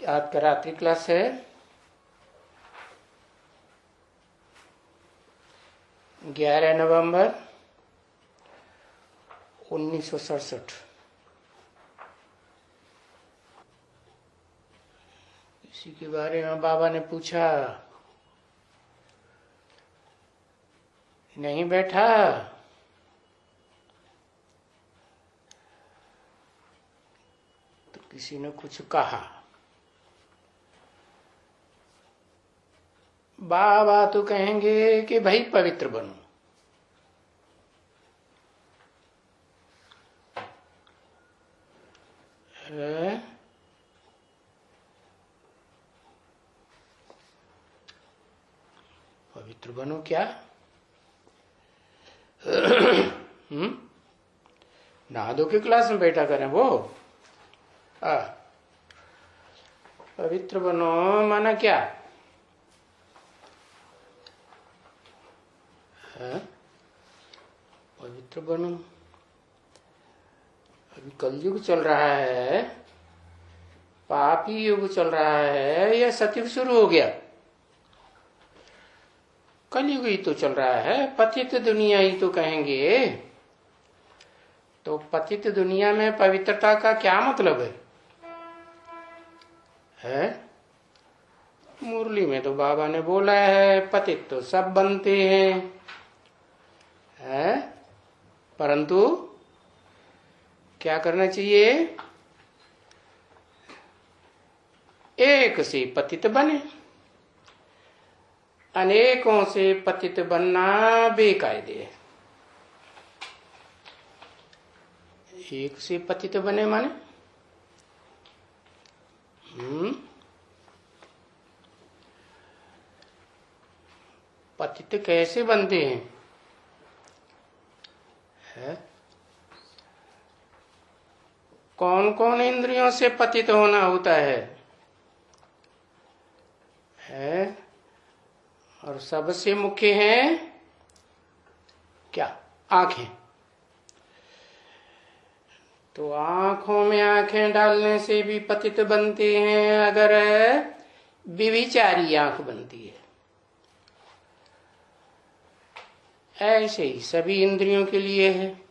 आपका रात्रि क्लास है 11 नवंबर 1967। इसी के बारे में बाबा ने पूछा, नहीं बैठा? तो किसी ने कुछ कहा, बाबा तो कहेंगे कि भाई पवित्र बनो। पवित्र बनो क्या? नहा धो के क्लास में बैठा करें वो। पवित्र बनो माना क्या? पवित्र बनो। अभी कलयुग चल रहा है, पापी युग चल रहा है या सतयुग शुरू हो गया? कलयुग ही तो चल रहा है, पतित दुनिया ही तो कहेंगे। तो पतित दुनिया में पवित्रता का क्या मतलब है? मुरली में तो बाबा ने बोला है पतित तो सब बनते हैं, परंतु क्या करना चाहिए? एक से पतित बने, अनेकों से पतित बनना बेकायदे है। एक से पतित बने माने पतित कैसे बनते हैं? कौन कौन इंद्रियों से पतित होना होता है? और सबसे मुख्य है क्या? आंखें। तो आंखों में आंखें डालने से भी पतित बनते हैं अगर व्यभिचारी आंख बनती है। ऐसे ही सभी इंद्रियों के लिए है,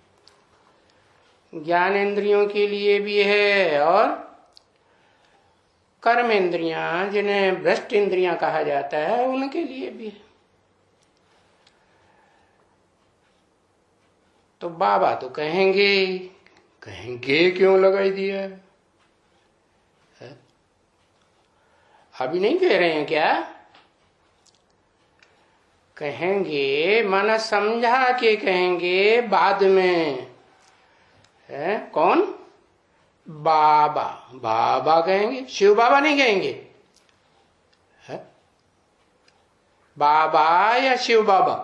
ज्ञान इंद्रियों के लिए भी है और कर्म इंद्रियां जिन्हें भ्रष्ट इंद्रियां कहा जाता है उनके लिए भी है। तो बाबा तो कहेंगे क्यों लगाई दिया है? अभी नहीं कह रहे हैं क्या? कहेंगे माना समझा के कहेंगे बाद में। कौन? बाबा। बाबा कहेंगे, शिव बाबा नहीं कहेंगे। बाबा या शिव बाबा?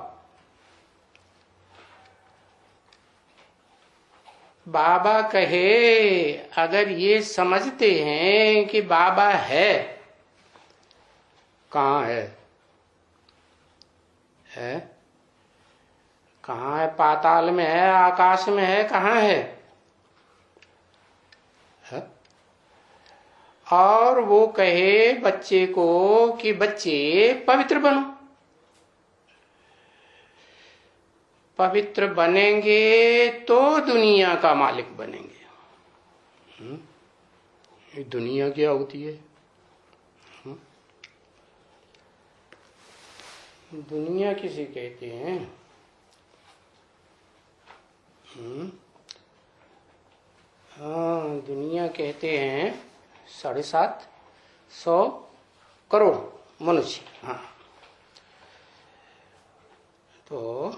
बाबा कहे अगर ये समझते हैं कि बाबा है, कहाँ है? कहाँ है? पाताल में है, आकाश में है, कहाँ है? और वो कहे बच्चे को कि बच्चे पवित्र बनो। पवित्र बनेंगे तो दुनिया का मालिक बनेंगे। ये दुनिया क्या होती है? दुनिया किसे कहते हैं? हाँ, दुनिया कहते हैं 750 करोड़ मनुष्य। हाँ, तो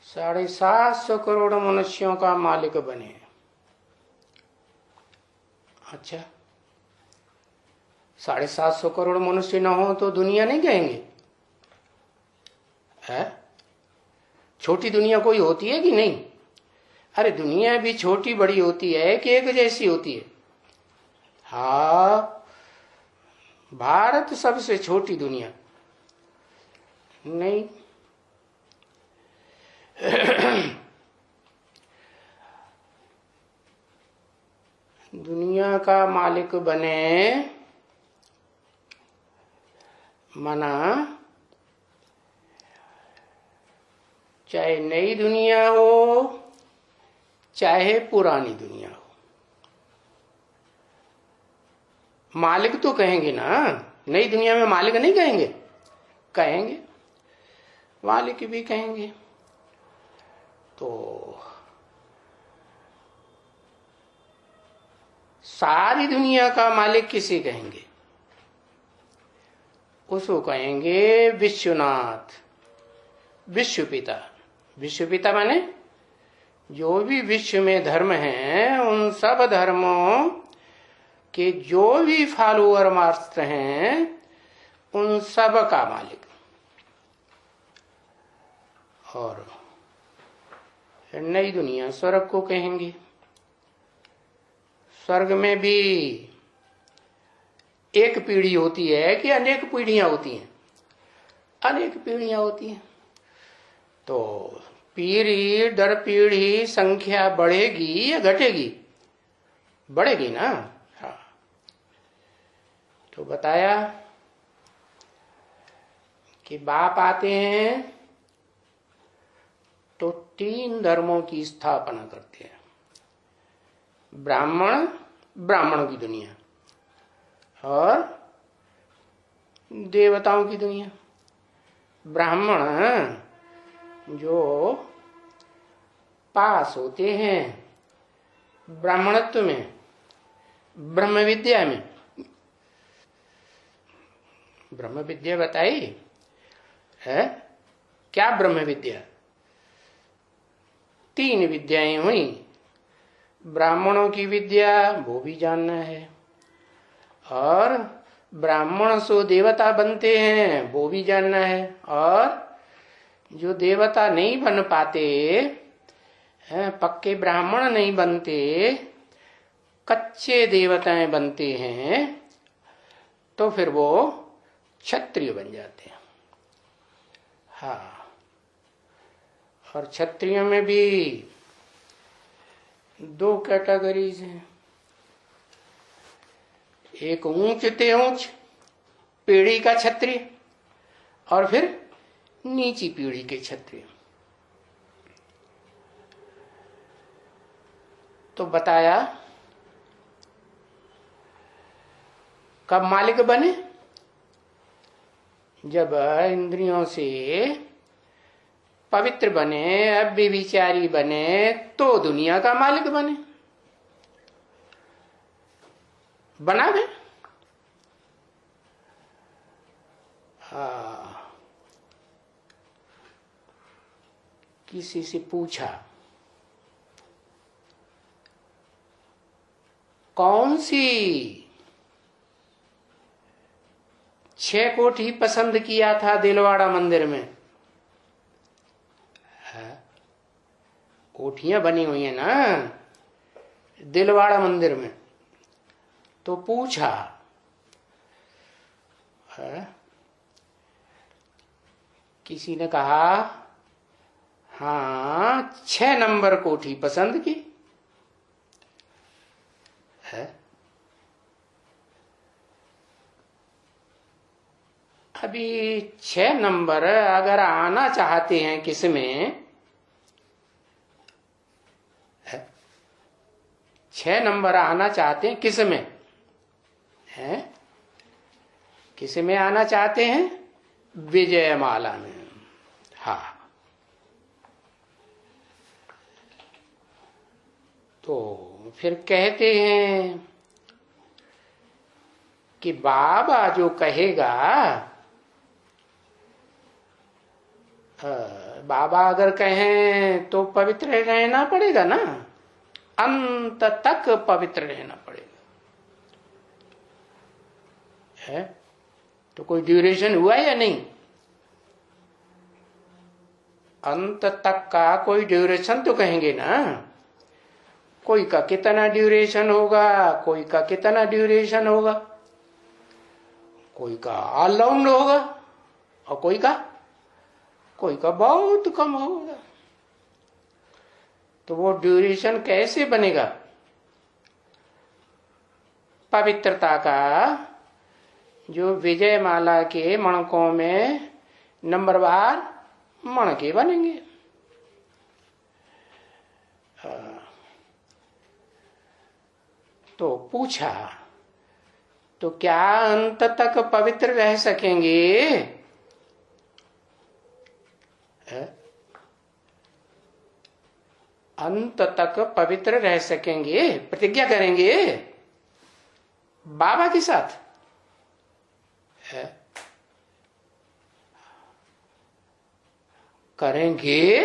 750 करोड़ मनुष्यों का मालिक बने। अच्छा, 750 करोड़ मनुष्य न हो तो दुनिया नहीं कहेंगे? छोटी दुनिया कोई होती है कि नहीं? अरे दुनिया भी छोटी बड़ी होती है कि एक जैसी होती है? हाँ, भारत सबसे छोटी दुनिया नहीं। दुनिया का मालिक बने मना चाहे नई दुनिया हो चाहे पुरानी दुनिया हो, मालिक तो कहेंगे ना। नई दुनिया में मालिक नहीं कहेंगे, कहेंगे मालिक भी कहेंगे। तो सारी दुनिया का मालिक किसे कहेंगे? उसको कहेंगे विश्वनाथ, विश्व पिता। विश्व पिता माने जो भी विश्व में धर्म हैं उन सब धर्मों के जो भी फॉलोअर मास्टर हैं उन सब का मालिक। और नई दुनिया स्वर्ग को कहेंगे। स्वर्ग में भी एक पीढ़ी होती है कि अनेक पीढ़ियां होती हैं? अनेक पीढ़ियां होती हैं। तो पीढ़ी दर पीढ़ी संख्या बढ़ेगी या घटेगी? बढ़ेगी ना। हाँ, तो बताया कि बाप आते हैं तो 3 धर्मों की स्थापना करते हैं। ब्राह्मण, ब्राह्मणों की दुनिया, और देवताओं की दुनिया। ब्राह्मण जो पास होते हैं ब्राह्मणत्व में, ब्रह्म विद्या में। ब्रह्म विद्या बताई है क्या? ब्रह्म विद्या 3 विद्याएं हुई। ब्राह्मणों की विद्या वो भी जानना है, और ब्राह्मण सो देवता बनते हैं वो भी जानना है, और जो देवता नहीं बन पाते, पक्के ब्राह्मण नहीं बनते, कच्चे देवताएं बनते हैं, तो फिर वो क्षत्रिय बन जाते हैं। हाँ, और क्षत्रियों में भी 2 कैटेगरीज हैं। एक ऊंच ते ऊंच पीढ़ी का क्षत्रिय, और फिर नीची पीढ़ी के क्षत्रिय। तो बताया कब मालिक बने? जब इंद्रियों से पवित्र बने, अव्यभिचारी बने, तो दुनिया का मालिक बने। बना है। किसी से पूछा कौन सी 6 कोठी पसंद किया था दिलवाड़ा मंदिर में? कोठियां बनी हुई है ना दिलवाड़ा मंदिर में। तो पूछा किसी ने कहा हाँ 6 नंबर कोठी पसंद की है। अभी 6 नंबर अगर आना चाहते हैं किसमें, 6 नंबर आना चाहते हैं किसमें है? किसमें आना चाहते हैं? विजयमाला में। हाँ, तो फिर कहते हैं कि बाबा जो कहेगा, बाबा अगर कहें तो पवित्र रहना पड़ेगा ना, अंत तक पवित्र रहना पड़ेगा। है तो कोई ड्यूरेशन हुआ या नहीं? अंत तक का कोई ड्यूरेशन तो कहेंगे ना। कोई का कितना ड्यूरेशन होगा, कोई का कितना ड्यूरेशन होगा, कोई का ऑलराउंड होगा, और कोई का बहुत कम होगा। तो वो ड्यूरेशन कैसे बनेगा? पवित्रता का जो विजय माला के मणकों में नंबरवार मणके बनेंगे। तो पूछा, तो क्या अंत तक पवित्र रह सकेंगे? अंत तक पवित्र रह सकेंगे, प्रतिज्ञा करेंगे बाबा के साथ? करेंगे?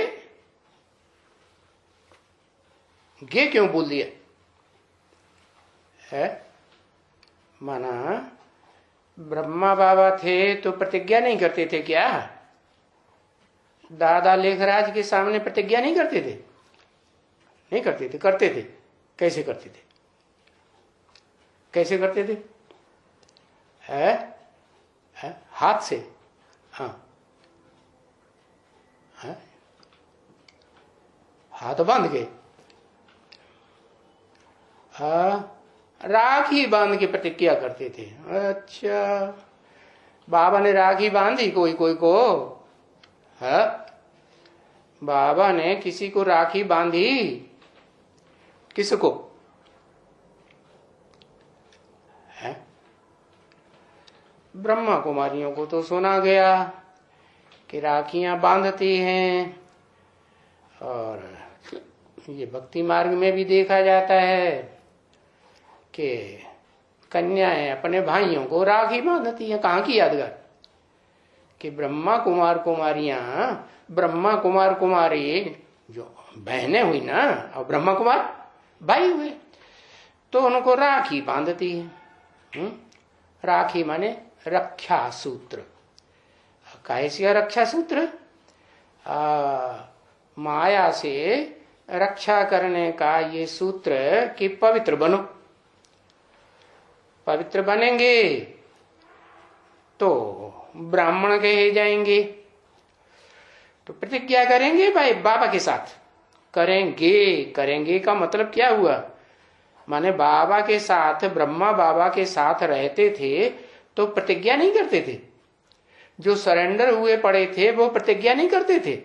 गे क्यों बोल दिया है? माना ब्रह्मा बाबा थे तो प्रतिज्ञा नहीं करते थे क्या? दादा लेखराज के सामने प्रतिज्ञा नहीं करते थे? नहीं करते थे? करते थे। कैसे करते थे? कैसे करते थे? है? हाथ से? हाँ, हाथ बांध के? राखी बांध के प्रतिज्ञा करते थे। अच्छा, बाबा ने राखी बांधी कोई कोई को? है? बाबा ने किसी को राखी बांधी? किसको? है? ब्रह्मा कुमारियों को तो सुना गया कि राखियां बांधती हैं, और ये भक्ति मार्ग में भी देखा जाता है कि कन्याएं अपने भाइयों को राखी बांधती हैं। कहाँ की यादगार कि ब्रह्मा कुमार कुमारियां, ब्रह्मा कुमार कुमारी जो बहनें हुई ना, और ब्रह्मा कुमार भाई हुए, तो उनको राखी बांधती है। राखी माने रक्षा सूत्र। कैसे रक्षा सूत्र? माया से रक्षा करने का ये सूत्र कि पवित्र बनो। पवित्र बनेंगे तो ब्राह्मण कहे जाएंगे। तो प्रतिज्ञा करेंगे भाई बाबा के साथ। करेंगे, करेंगे का मतलब क्या हुआ? माने बाबा के साथ, ब्रह्मा बाबा के साथ रहते थे तो प्रतिज्ञा नहीं करते थे। जो सरेंडर हुए पड़े थे वो प्रतिज्ञा नहीं करते थे?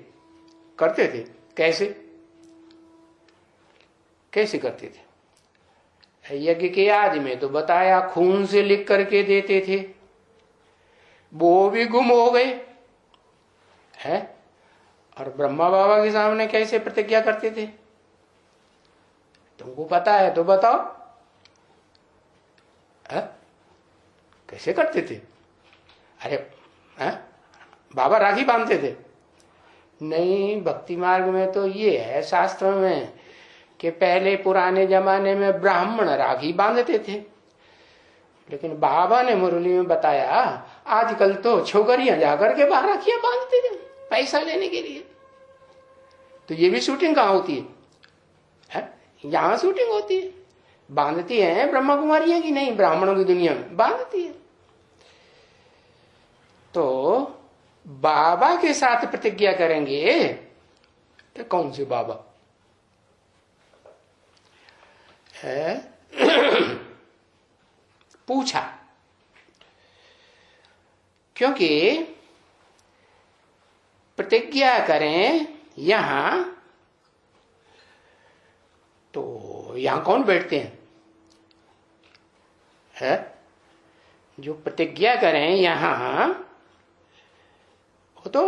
करते थे। कैसे? कैसे करते थे? यज्ञ के आदि में तो बताया, खून से लिख करके देते थे, वो भी गुम हो गए है। और ब्रह्मा बाबा के सामने कैसे प्रतिज्ञा करते थे? तुमको पता है तो बताओ। है? कैसे करते थे? अरे है? बाबा राखी बांधते थे? नहीं, भक्ति मार्ग में तो ये है शास्त्र में कि पहले पुराने जमाने में ब्राह्मण राखी बांधते थे, लेकिन बाबा ने मुरली में बताया आजकल तो छोकरियां जाकर के बाहर राखियां बांधते थे पैसा लेने के लिए। तो ये भी शूटिंग कहाँ होती है? यहां शूटिंग होती है। बांधती है ब्रह्मा कुमारियां की नहीं, ब्राह्मणों की दुनिया में बांधती है। तो बाबा के साथ प्रतिज्ञा करेंगे तो कौन से बाबा है? पूछा, क्योंकि प्रतिज्ञा करें यहां तो यहां कौन बैठते हैं? है? जो प्रतिज्ञा करें यहां वो तो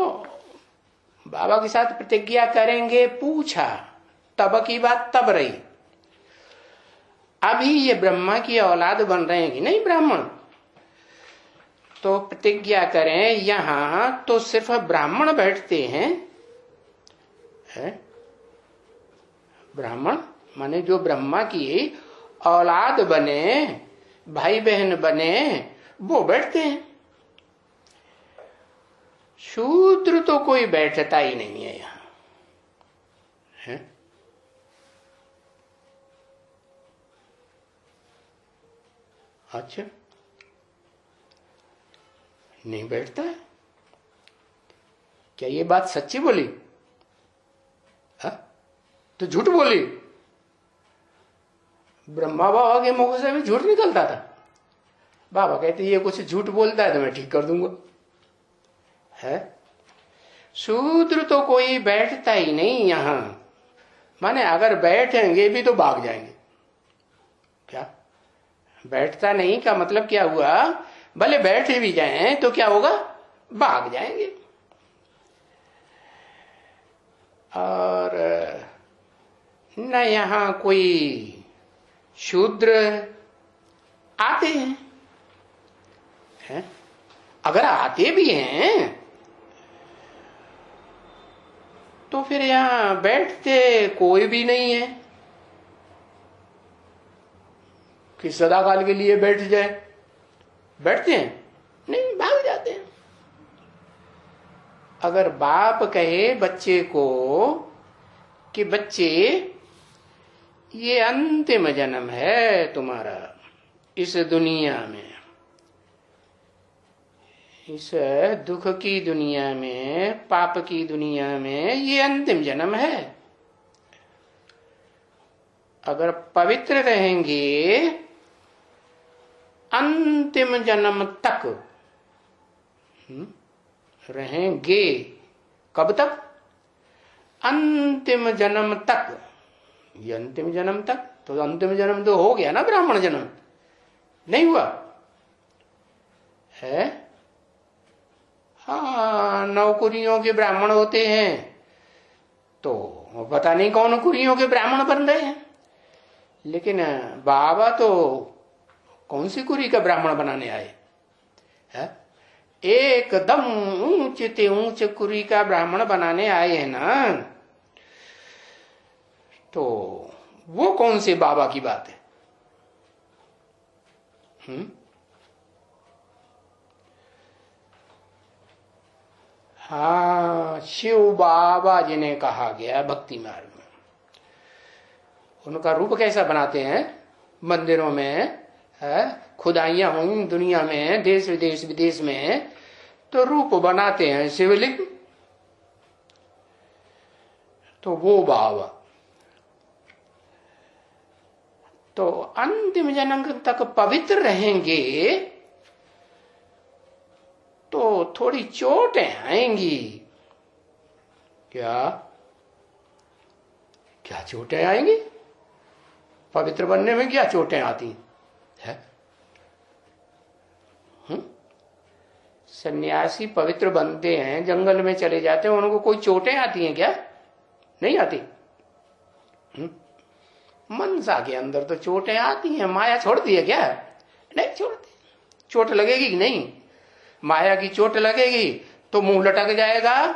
बाबा के साथ प्रतिज्ञा करेंगे। पूछा, तब की बात तब रही। अभी ये ब्रह्मा की औलाद बन रहे हैं कि नहीं ब्राह्मण, तो प्रतिज्ञा करें यहां तो सिर्फ ब्राह्मण बैठते हैं। है? ब्राह्मण माने जो ब्रह्मा की औलाद बने, भाई बहन बने, वो बैठते हैं। शूद्र तो कोई बैठता ही नहीं है यहां। है? अच्छा, नहीं बैठता है? क्या ये बात सच्ची बोली? हा? तो झूठ बोली? ब्रह्मा बाबा के मुख से भी झूठ निकलता था। बाबा कहते ये कुछ झूठ बोलता है तो मैं ठीक कर दूंगा। है शूद्र तो कोई बैठता ही नहीं यहां, माने अगर बैठेंगे भी तो भाग जाएंगे। क्या बैठता नहीं का मतलब क्या हुआ? भले बैठे भी जाएं तो क्या होगा? भाग जाएंगे। और न यहां कोई शूद्र आते हैं, अगर आते भी हैं तो फिर यहां बैठते कोई भी नहीं है कि सदाकाल के लिए बैठ जाए। बैठते हैं नहीं, भाग जाते हैं। अगर बाप कहे बच्चे को कि बच्चे ये अंतिम जन्म है तुम्हारा इस दुनिया में, इस दुख की दुनिया में, पाप की दुनिया में, ये अंतिम जन्म है। अगर पवित्र रहेंगे अंतिम जन्म तक रहेंगे। कब तक? अंतिम जन्म तक। ये अंतिम जन्म तक तो अंतिम जन्म तो हो गया ना, ब्राह्मण जन्म नहीं हुआ है। हाँ, 9 कुरियों के ब्राह्मण होते हैं तो पता नहीं कौन कुरियों के ब्राह्मण बन रहे हैं, लेकिन बाबा तो कौन सी कुरी का ब्राह्मण बनाने आए है? एकदम ऊंचे ऊंच कुरी का ब्राह्मण बनाने आए हैं ना। तो वो कौन से बाबा की बात है? हाँ, शिव बाबा जिन्हें कहा गया भक्ति मार्ग में, उनका रूप कैसा बनाते हैं? मंदिरों में है, खुदाइयां हुई दुनिया में, देश विदेश विदेश में, तो रूप बनाते हैं शिवलिंग। तो वो बाबा तो अंतिम जन्म तक पवित्र रहेंगे तो थोड़ी चोटें आएंगी। क्या क्या चोटें आएंगी? पवित्र बनने में क्या चोटें आती है? सन्यासी पवित्र बनते हैं, जंगल में चले जाते हैं, उनको कोई चोटें आती हैं क्या? नहीं आती। मनसा के अंदर तो चोटें आती हैं। माया छोड़ती है क्या? नहीं छोड़ती। चोट लगेगी कि नहीं? माया की चोट लगेगी तो मुंह लटक जाएगा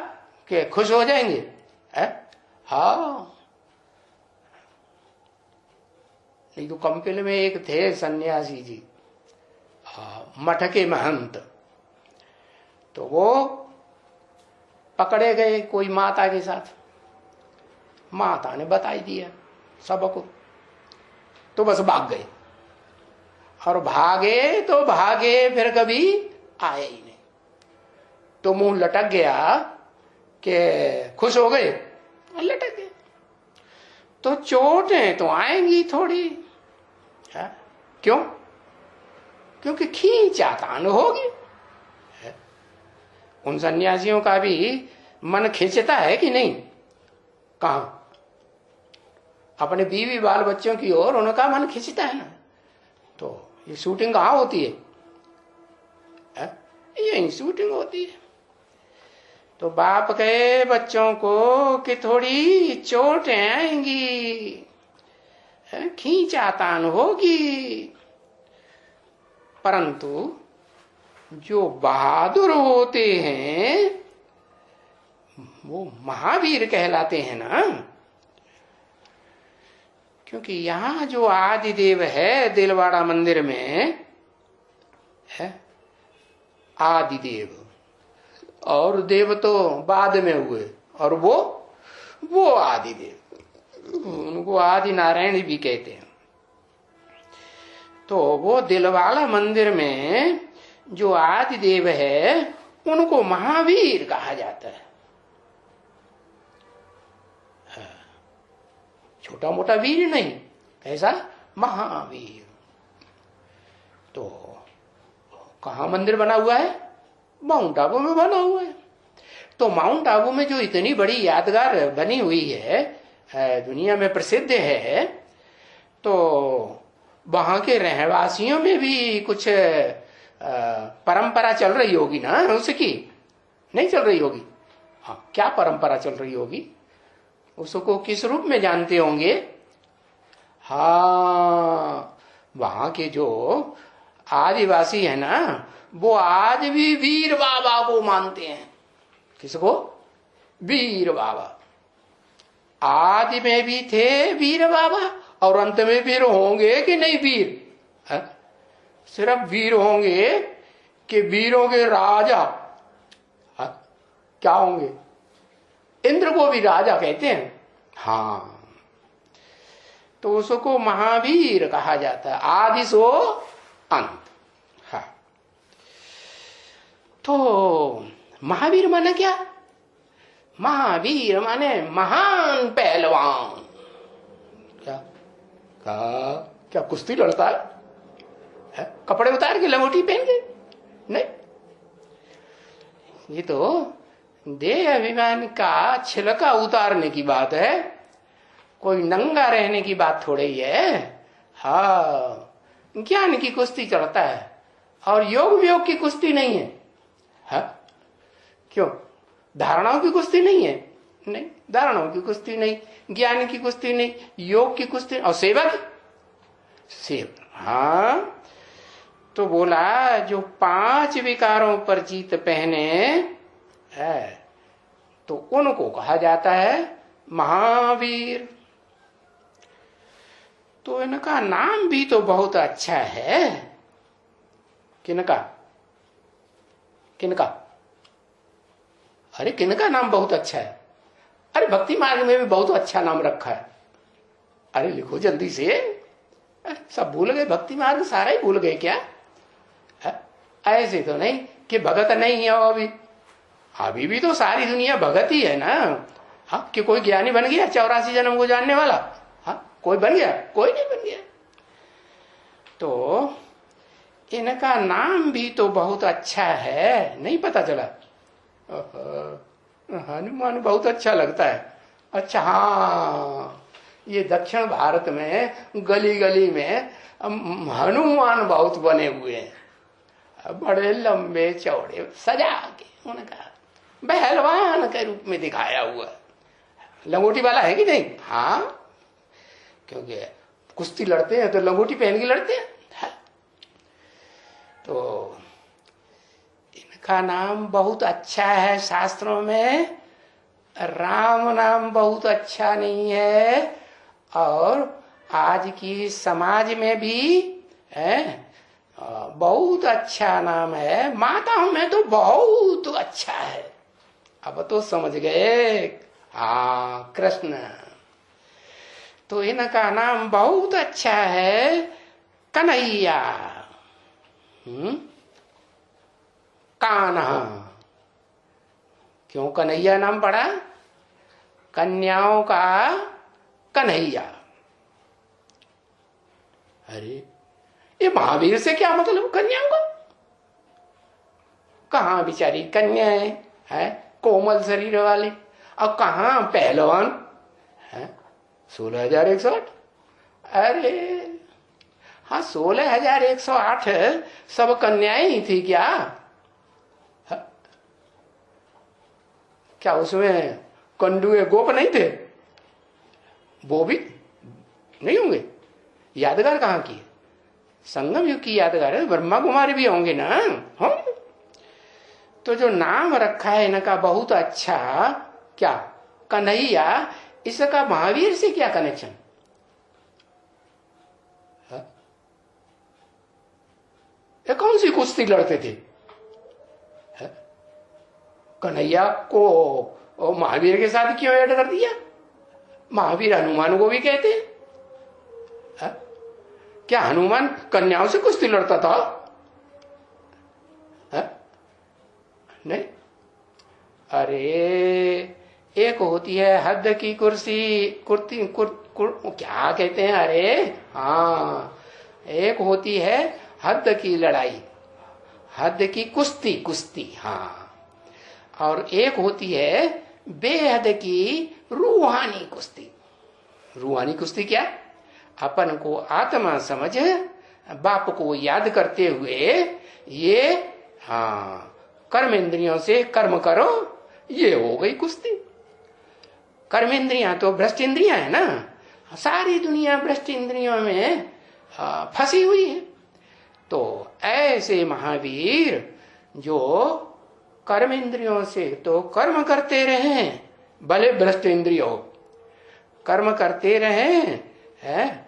कि खुश हो जाएंगे है? हाँ, नहीं तो कंपिल में एक थे सन्यासी जी, मठ के महंत, तो वो पकड़े गए कोई माता के साथ। माता ने बताई दिया सबको, तो बस भाग गए। और भागे तो भागे, फिर कभी आए ही नहीं। तो मुंह लटक गया कि खुश हो गए, लटक गए। तो चोटें तो आएंगी थोड़ी है? क्यों? क्योंकि खींचातान होगी। उन सन्यासियों का भी मन खींचता है कि नहीं? कहां? अपने बीवी बाल बच्चों की ओर उनका मन खींचता है ना। तो ये शूटिंग कहां होती है? यही शूटिंग होती है। तो बाप कहे बच्चों को कि थोड़ी चोटें आएंगी, खींचातान होगी, परंतु जो बहादुर होते हैं वो महावीर कहलाते हैं ना। क्योंकि यहां जो आदिदेव है दिलवाड़ा मंदिर में है, आदिदेव, और देव तो बाद में हुए, और वो आदिदेव, उनको आदि नारायण भी कहते हैं। तो वो दिलवाड़ा मंदिर में जो आदिदेव है उनको महावीर कहा जाता है। छोटा मोटा वीर नहीं, ऐसा महावीर। तो कहाँ मंदिर बना हुआ है? माउंट आबू में बना हुआ है। तो माउंट आबू में जो इतनी बड़ी यादगार बनी हुई है, दुनिया में प्रसिद्ध है, तो वहां के रहवासियों में भी कुछ परंपरा चल रही होगी ना उसकी? नहीं चल रही होगी? हाँ, क्या परंपरा चल रही होगी? उसको किस रूप में जानते होंगे? हाँ, वहां के जो आदिवासी है ना, वो आज भी वीर बाबा को मानते हैं। किसको? वीर बाबा। आदि में भी थे वीर बाबा और अंत में वीर होंगे कि नहीं वीर? है? सिर्फ वीर होंगे कि वीरों के राजा? है? क्या होंगे? इंद्र को भी राजा कहते हैं। हाँ, तो उसको महावीर कहा जाता है, आदि सो अंत। हाँ, तो महावीर माने क्या? महावीर माने महान पहलवान। क्या क्या कुश्ती लड़ता है? कपड़े उतार के लंगोटी पहन के? नहीं, ये तो देह अभिमान का छिलका उतारने की बात है, कोई नंगा रहने की बात थोड़ी ही है। हाँ, ज्ञान की कुश्ती चढ़ता है और योग वियोग की कुश्ती नहीं है। हाँ? क्यों? धारणाओं की कुश्ती नहीं है? नहीं, धारणाओं की कुश्ती नहीं, ज्ञान की कुश्ती नहीं, योग की कुश्ती और सेवा की सेवा। हाँ, तो बोला जो 5 विकारों पर जीत पहने है, तो उनको कहा जाता है महावीर। तो इनका नाम भी तो बहुत अच्छा है। किनका? किनका? अरे किनका नाम बहुत अच्छा है? अरे भक्ति मार्ग में भी बहुत अच्छा नाम रखा है। अरे लिखो जल्दी से। सब भूल गए? भक्ति मार्ग सारा ही भूल गए क्या? ऐसे तो नहीं कि भगत नहीं है अभी। अभी भी तो सारी दुनिया भगत ही है ना। हाँ, कि कोई ज्ञानी बन गया 84 जन्म को जानने वाला? हाँ, कोई बन गया? कोई नहीं बन गया। तो इनका नाम भी तो बहुत अच्छा है, नहीं पता चला? हनुमान बहुत अच्छा लगता है। अच्छा, हाँ, ये दक्षिण भारत में गली गली में हनुमान बहुत बने हुए हैं, बड़े लंबे चौड़े सजा के उनका पहलवान के रूप में दिखाया हुआ। लंगोटी वाला है कि नहीं? हाँ, क्योंकि कुश्ती लड़ते हैं तो लंगोटी पहन के लड़ते हैं। तो इनका नाम बहुत अच्छा है शास्त्रों में। राम नाम बहुत अच्छा नहीं है, और आज की समाज में भी है बहुत अच्छा नाम है। माताओं में तो बहुत अच्छा है। अब तो समझ गए? हाँ, कृष्ण। तो इनका नाम बहुत अच्छा है, कन्हैया। कान्हा। क्यों कन्हैया नाम पड़ा? कन्याओं का कन्हैया। अरे ये महावीर से क्या मतलब कन्याओं का? कहां बिचारी कन्याएं है कोमल शरीर वाली, और कहां पहलवान है 16,108। अरे हाँ, 16,108 सब कन्याएं ही थी क्या? क्या उसमें कंडुए गोप नहीं थे? वो भी नहीं होंगे? यादगार कहाँ की? संगम युग की यादगार है। ब्रह्मा कुमारी भी होंगे ना। हम तो जो नाम रखा है इनका बहुत अच्छा, क्या कन्हैया, इसका महावीर से क्या कनेक्शन? ये कौन सी कुश्ती लड़ते थे? कन्हैया को महावीर के साथ क्यों ऐड कर दिया? महावीर हनुमान को भी कहते हैं। क्या हनुमान कन्याओं से कुश्ती लड़ता था? नहीं। अरे एक होती है हद की कुर्सी, क्या कहते हैं, अरे हाँ, एक होती है हद की लड़ाई, हद की कुश्ती, कुश्ती, हाँ, और एक होती है बेहद की रूहानी कुश्ती। रूहानी कुश्ती क्या? अपन को आत्मा समझ, बाप को याद करते हुए ये, हाँ, कर्म इंद्रियों से कर्म करो, ये हो गई कुश्ती। कर्म इंद्रियां तो भ्रष्ट इंद्रियां है ना, सारी दुनिया भ्रष्ट इंद्रियों में फंसी हुई है। तो ऐसे महावीर जो कर्म इंद्रियों से तो कर्म करते रहे, भले भ्रष्ट इंद्रिय हो, कर्म करते रहे हैं,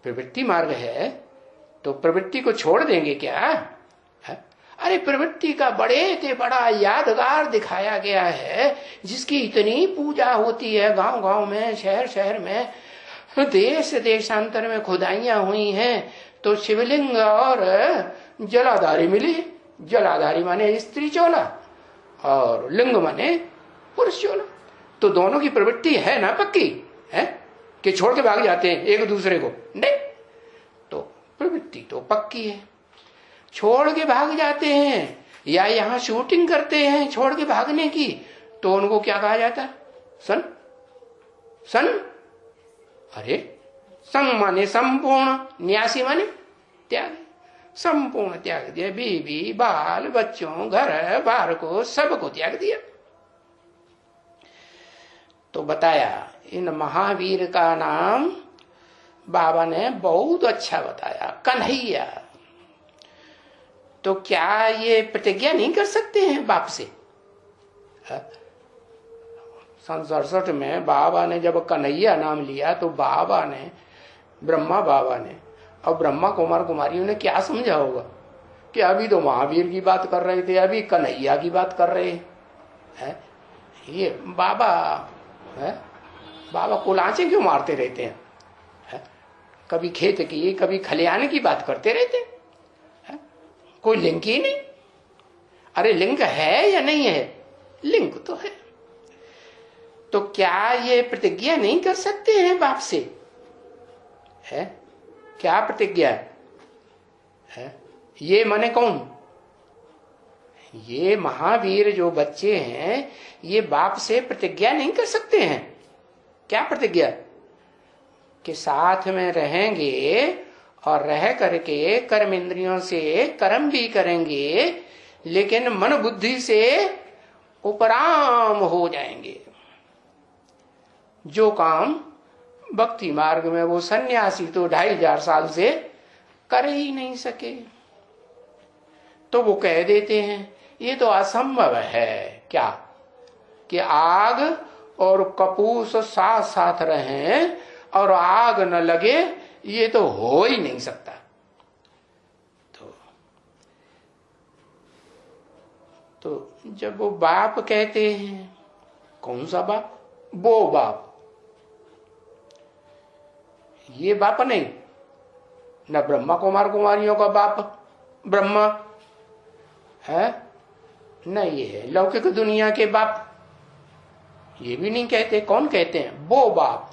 प्रवृत्ति मार्ग है, तो प्रवृत्ति को छोड़ देंगे क्या है? अरे प्रवृत्ति का बड़े से बड़ा यादगार दिखाया गया है, जिसकी इतनी पूजा होती है गांव गांव में, शहर शहर में, देश देशांतर में खुदाइयां हुई हैं, तो शिवलिंग और जलाधारी मिली। जलाधारी माने स्त्री चोला और लिंग माने पुरुष चोला, तो दोनों की प्रवृत्ति है ना पक्की है कि छोड़ के भाग जाते हैं एक दूसरे को? नहीं, तो प्रवृत्ति तो पक्की है, छोड़ के भाग जाते हैं, या यहां शूटिंग करते हैं छोड़ के भागने की, तो उनको क्या कहा जाता है? सन, सन, अरे संग माने संपूर्ण, न्यासी माने त्याग, संपूर्ण त्याग दिया, बीवी बाल बच्चों घर बार को सबको त्याग दिया। तो बताया इन महावीर का नाम बाबा ने बहुत अच्छा बताया, कन्हैया। तो क्या ये प्रतिज्ञा नहीं कर सकते हैं बाप से? सन 67 में बाबा ने जब कन्हैया नाम लिया तो बाबा ने, ब्रह्मा बाबा ने और ब्रह्मा कुमार कुमारियों ने क्या समझा होगा कि अभी तो महावीर की बात कर रहे थे, अभी कन्हैया की बात कर रहे हैं। ये बाबा है, बाबा कुलाचे क्यों मारते रहते हैं? है? कभी खेत की कभी खलियान की बात करते रहते हैं, कोई लिंक ही नहीं। अरे लिंक है या नहीं है? लिंक तो है। तो क्या ये प्रतिज्ञा नहीं कर सकते हैं बाप से? है क्या प्रतिज्ञा है? ये माने कौन? ये महावीर जो बच्चे हैं, ये बाप से प्रतिज्ञा नहीं कर सकते हैं। क्या प्रतिज्ञा? कि साथ में रहेंगे और रह करके कर्म इंद्रियों से कर्म भी करेंगे, लेकिन मन बुद्धि से उपराम हो जाएंगे। जो काम भक्ति मार्ग में वो सन्यासी तो 2500 साल से कर ही नहीं सके, तो वो कह देते हैं ये तो असंभव है। क्या? कि आग और कपूस साथ साथ रहें और आग न लगे, ये तो हो ही नहीं सकता। तो जब वो बाप कहते हैं, कौन सा बाप? वो बाप, ये बाप नहीं, न ब्रह्मा कुमार कुमारियों का बाप ब्रह्मा है, न ये है लौकिक दुनिया के बाप, ये भी नहीं कहते। कौन कहते हैं? वो बाप।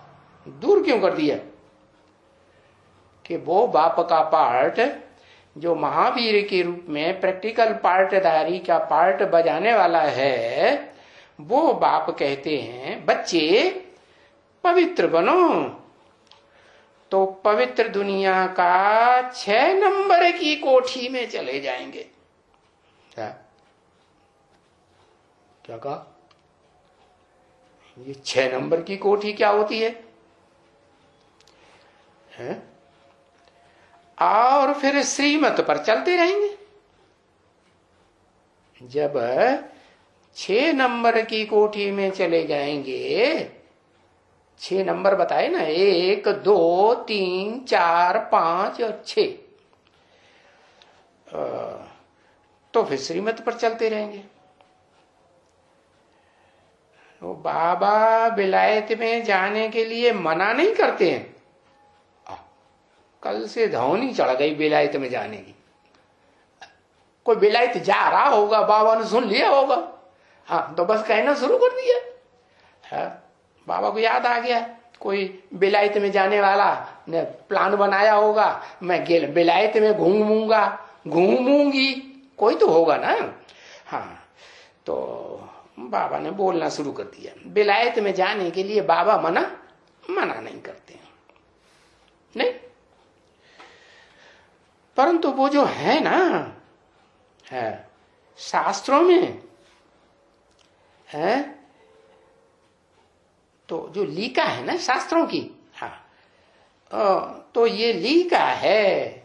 दूर क्यों कर दिया? कि वो बाप का पार्ट जो महावीर के रूप में प्रैक्टिकल पार्टदारी का पार्ट बजाने वाला है, वो बाप कहते हैं बच्चे पवित्र बनो। तो पवित्र दुनिया का 6 नंबर की कोठी में चले जाएंगे। क्या क्या कहा? ये 6 नंबर की कोठी क्या होती है? और फिर श्रीमत पर चलते रहेंगे। जब 6 नंबर की कोठी में चले जाएंगे, 6 नंबर बताए ना, 1 2 3 4 5 और 6, तो फिर श्रीमत पर चलते रहेंगे। तो बाबा विलायत में जाने के लिए मना नहीं करते हैं। कल से धौनी चढ़ गई विलायत में जाने की। कोई विलायत जा रहा होगा, बाबा ने सुन लिया होगा, हाँ, तो बस कहना शुरू कर दिया। हाँ, बाबा को याद आ गया, कोई बेलायत में जाने वाला ने प्लान बनाया होगा, मैं बेलायत में घूमूंगी, कोई तो होगा ना। हाँ, तो बाबा ने बोलना शुरू कर दिया। बेलायत में जाने के लिए बाबा मना नहीं करते, नहीं, परंतु वो जो है ना, है शास्त्रों में है, तो जो लिखा है ना शास्त्रों की, हाँ, तो ये लिखा है,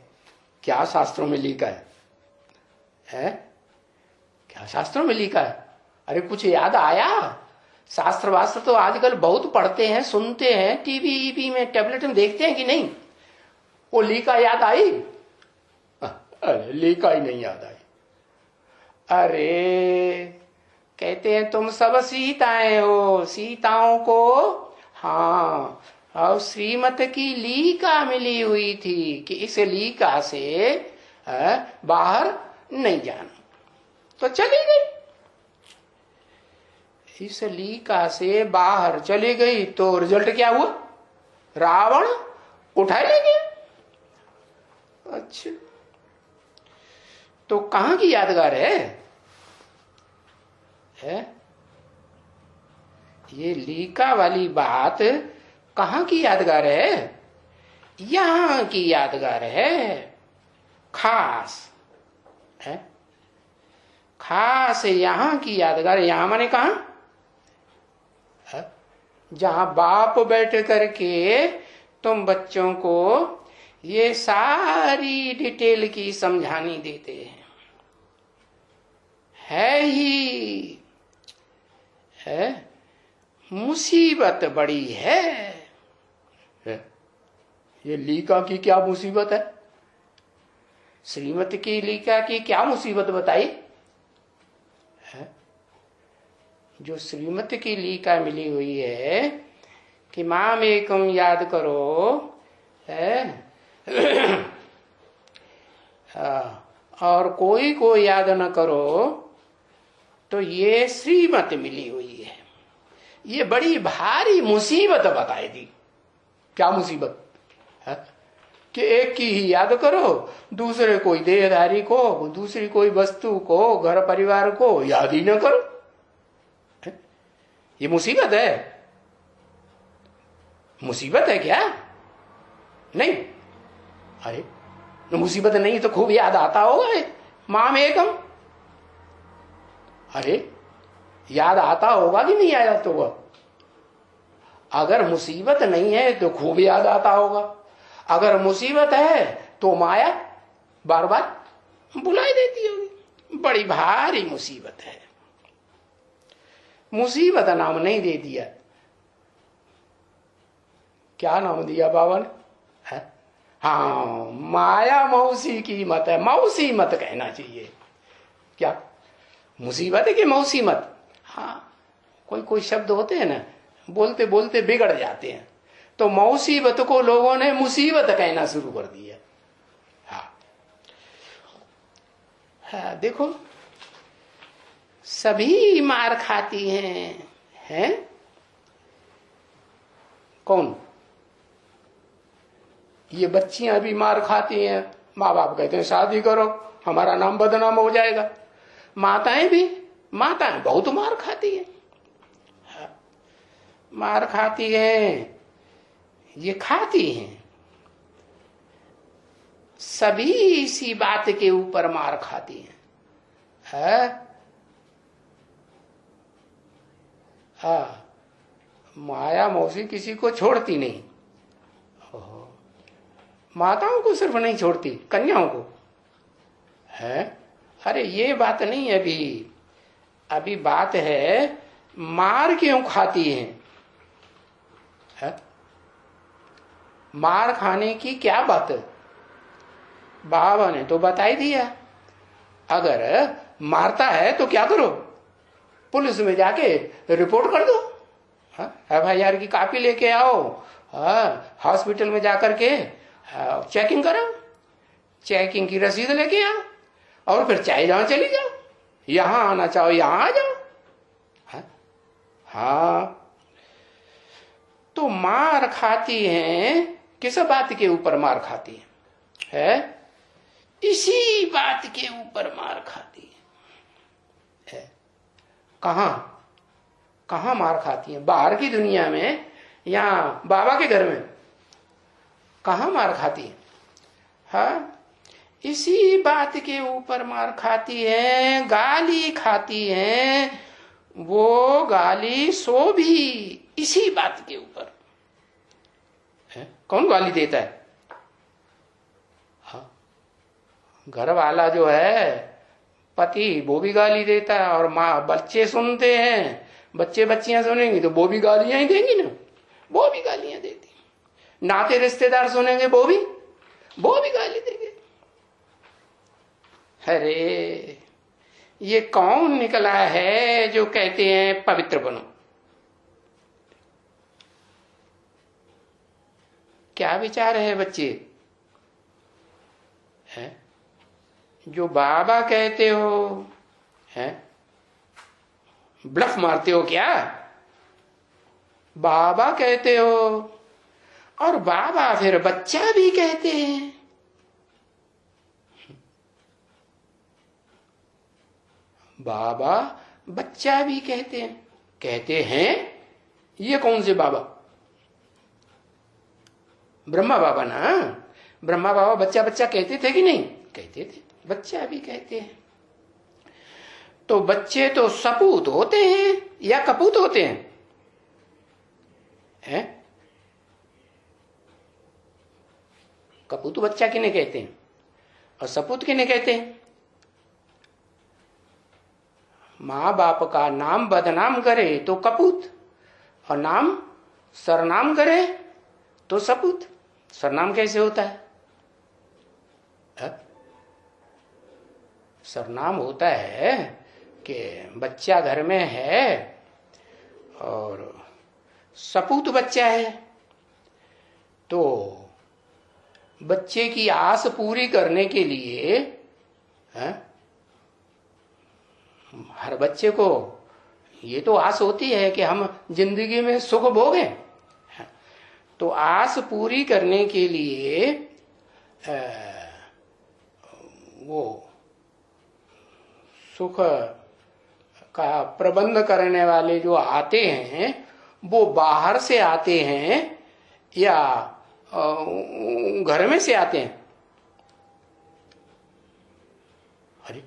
क्या शास्त्रों में लिखा है? क्या शास्त्रों में लिखा है? अरे कुछ याद आया? शास्त्र वास्त्र तो आजकल बहुत पढ़ते हैं, सुनते हैं, टीवी में, टैबलेट में देखते हैं कि नहीं? वो लिखा याद आई? अरे लिखा ही नहीं याद आई। अरे कहते हैं तुम सब सीताएं हो, सीताओं को हाँ, और श्रीमत की लीका मिली हुई थी कि इस लीका से बाहर नहीं जाना, तो चली गई। इस लीका से बाहर चली गई तो रिजल्ट क्या हुआ? रावण उठा ले गया। अच्छा, तो कहां की यादगार है? ये लीका वाली बात कहां की यादगार है? यहां की यादगार है, खास है, खास यहां की यादगार। यहां माने कहां? जहां बाप बैठ करके तुम बच्चों को ये सारी डिटेल की समझानी देते हैं, है ही है, मुसीबत बड़ी है। ये लीका की क्या मुसीबत है? श्रीमत की लीका की क्या मुसीबत बताई है? जो श्रीमत की लीका मिली हुई है कि माम एकम याद करो है, और कोई को याद न करो, तो ये श्रीमत मिली हुई है। ये बड़ी भारी मुसीबत बताई दी। क्या मुसीबत है? कि एक की ही याद करो, दूसरे कोई देहधारी को, दूसरी कोई वस्तु को, घर परिवार को याद ही न करो। ये मुसीबत है? मुसीबत है क्या? नहीं। अरे मुसीबत नहीं तो खूब याद आता होगा माम एकम। अरे याद आता होगा कि नहीं आया? तो वह अगर मुसीबत नहीं है तो खूब याद आता होगा, अगर मुसीबत है तो माया बार बार बुलाई देती होगी। बड़ी भारी मुसीबत है। मुसीबत नाम नहीं दे दिया, क्या नाम दिया बाबा ने? हाँ, माया मौसी की मत है। मौसी मत कहना चाहिए। क्या मुसीबत है कि मौसी मत? हाँ, कोई शब्द होते हैं ना, बोलते बोलते बिगड़ जाते हैं, तो मौसीबत को लोगों ने मुसीबत कहना शुरू कर दिया। हाँ, देखो सभी मार खाती हैं, कौन? ये बच्चियां भी मार खाती हैं। माँ बाप कहते हैं शादी करो, हमारा नाम बदनाम हो जाएगा। माताएं बहुत मार खाती हैं, मार खाती हैं, ये खाती हैं। सभी इसी बात के ऊपर मार खाती हैं। माया मौसी किसी को छोड़ती नहीं। माताओं को सिर्फ नहीं छोड़ती, कन्याओं को है। अरे ये बात नहीं, अभी बात है मार क्यों खाती हैं? मार खाने की क्या बात है? बाबा ने तो बता ही दिया। अगर मारता है तो क्या करो? पुलिस में जाके रिपोर्ट कर दो, FIR की कॉपी लेके आओ, हॉस्पिटल में जाकर के चेकिंग कराओ, चेकिंग की रसीद लेके आओ, और फिर चाहे जहां चली जाओ, यहां आना चाहो यहां आ जाओ। हाँ, तो मार खाती हैं, किस बात के ऊपर मार खाती है? इसी बात के ऊपर मार खाती है। कहां कहां मार खाती है? बाहर की दुनिया में या बाबा के घर में? कहां मार खाती है? हाँ, इसी बात के ऊपर मार खाती है, गाली खाती है। वो गाली सो भी इसी बात के ऊपर है। कौन गाली देता है? हाँ, घर वाला जो है, पति, वो भी गाली देता है, और माँ, बच्चे सुनते हैं, बच्चे बच्चियां सुनेंगी तो वो भी गालियां ही देंगी ना, वो भी गालियां देती। नाते रिश्तेदार सुनेंगे वो भी गाली देंगे। अरे ये कौन निकला है जो कहते हैं पवित्र बनो? क्या विचार है बच्चे? है जो बाबा कहते हो, है ब्लफ मारते हो क्या? बाबा कहते हो, और बाबा फिर बच्चा भी कहते हैं। बाबा बच्चा भी कहते हैं। ये कौन से बाबा? ब्रह्मा बाबा ना। ब्रह्मा बाबा बच्चा बच्चा कहते थे कि नहीं? कहते थे। बच्चा भी कहते हैं। तो बच्चे तो सपूत होते हैं या कपूत होते हैं? कपूत बच्चा किन्हें कहते हैं और सपूत किन्हें कहते हैं? माँ बाप का नाम बदनाम करे तो कपूत, और नाम सरनाम करे तो सपूत। सरनाम कैसे होता है? सरनाम होता है कि बच्चा घर में है और सपूत बच्चा है, तो बच्चे की आस पूरी करने के लिए हर बच्चे को ये तो आस होती है कि हम जिंदगी में सुख भोगें। तो आस पूरी करने के लिए वो सुख का प्रबंध करने वाले जो आते हैं, वो बाहर से आते हैं या घर में से आते हैं? अरे,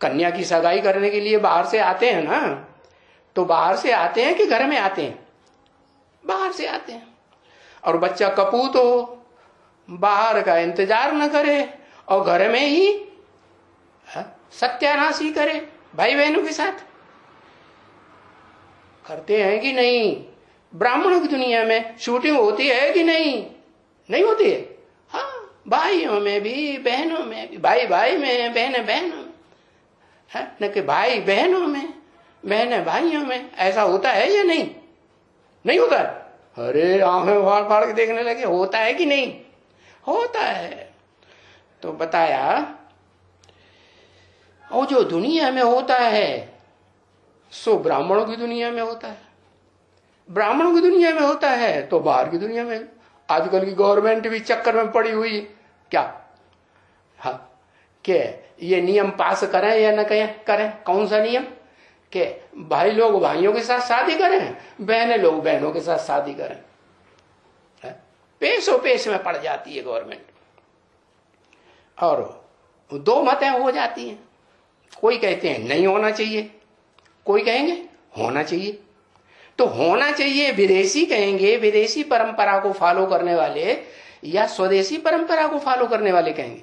कन्या की सगाई करने के लिए बाहर से आते हैं ना, तो बाहर से आते हैं कि घर में आते हैं? बाहर से आते हैं। और बच्चा कपूत हो, बाहर का इंतजार न करे और घर में ही सत्यानाश ही करे भाई बहनों के साथ। करते हैं कि नहीं? ब्राह्मणों की दुनिया में शूटिंग होती है कि नहीं? नहीं होती है। हाँ, भाइयों में भी, बहनों में भी, भाई भाई में, बहन बहनों में, है न कि भाई बहनों में, बहन भाइयों में। ऐसा होता है या नहीं? नहीं होता है। अरे आंखें फाड़ फाड़ के देखने लगे, होता है कि नहीं? होता है। तो बताया, और जो दुनिया में होता है सो ब्राह्मणों की दुनिया में होता है। ब्राह्मणों की दुनिया में होता है तो बाहर की दुनिया में। आजकल की गवर्नमेंट भी चक्कर में पड़ी हुई है क्या? हाँ, के ये नियम पास करें या न करें? कौन सा नियम? कि भाई लोग भाइयों के साथ शादी करें, बहनें लोग बहनों के साथ शादी करें। पेशो पेश में पड़ जाती है गवर्नमेंट, और दो मतें हो जाती हैं। कोई कहते हैं नहीं होना चाहिए, कोई कहेंगे होना चाहिए। तो होना चाहिए विदेशी कहेंगे, विदेशी परंपरा को फॉलो करने वाले, या स्वदेशी परंपरा को फॉलो करने वाले कहेंगे?